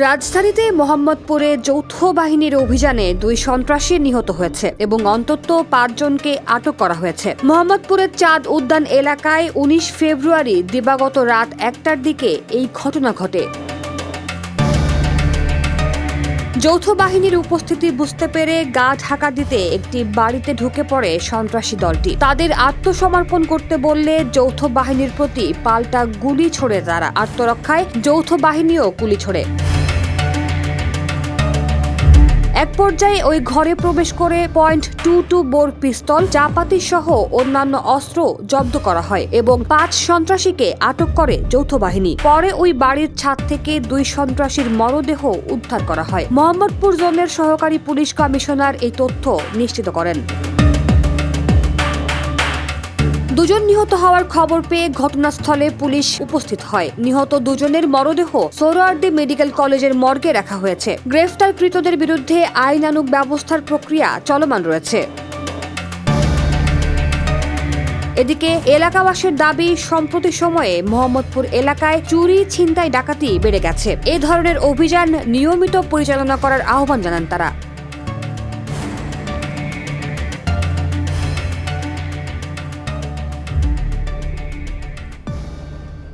রাজধানীতে মোহাম্মদপুরে যৌথ বাহিনীর অভিযানে 2 সন্ত্রাসী নিহত হয়েছে এবং অন্তত 5 জনকে আটক করা হয়েছে। মোহাম্মদপুরের চাঁদ উদ্যান এলাকায় 19 ফেব্রুয়ারি দিবাগত রাত 1টার দিকে এই ঘটনা ঘটে। যৌথ বাহিনীর উপস্থিতি বুঝতে পেরে গা ঢাকা দিতে একটি বাড়িতে ঢুকে পড়ে সন্ত্রাসী দলটি। তাদের আত্মসমর্পণ করতে বললে যৌথ বাহিনীর প্রতি পাল্টা গুলি ছোড়ে তারা। আত্মরক্ষায় যৌথ বাহিনীও গুলি ছোড়ে। এক পর্যায়ে ওই ঘরে প্রবেশ করে .22 বোর পিস্তল, চাপাতি সহ অন্যান্য অস্ত্র জব্দ করা হয় এবং 5 সন্ত্রাসীকে আটক করে যৌথ বাহিনী। পরে ওই বাড়ির ছাদ থেকে 2 সন্ত্রাসীর মরদেহ উদ্ধার করা হয়। মোহাম্মদপুর জোনের সহকারী পুলিশ কমিশনার এই তথ্য নিশ্চিত করেন। 2 জন নিহত হওয়ার খবর পেয়ে ঘটনাস্থলে পুলিশ উপস্থিত হয়। নিহত 2 জনের মরদেহ সোহরাওয়ার্দী মেডিকেল কলেজের মর্গে রাখা হয়েছে। গ্রেফতারকৃতদের বিরুদ্ধে আইনানুগ ব্যবস্থার প্রক্রিয়া চলমান রয়েছে। এদিকে এলাকাবাসীর দাবি, সম্প্রতি সময়ে মোহাম্মদপুর এলাকায় চুরি, ছিনতাই, ডাকাতি বেড়ে গেছে। এ ধরনের অভিযান নিয়মিত পরিচালনা করার আহ্বান জানান তারা।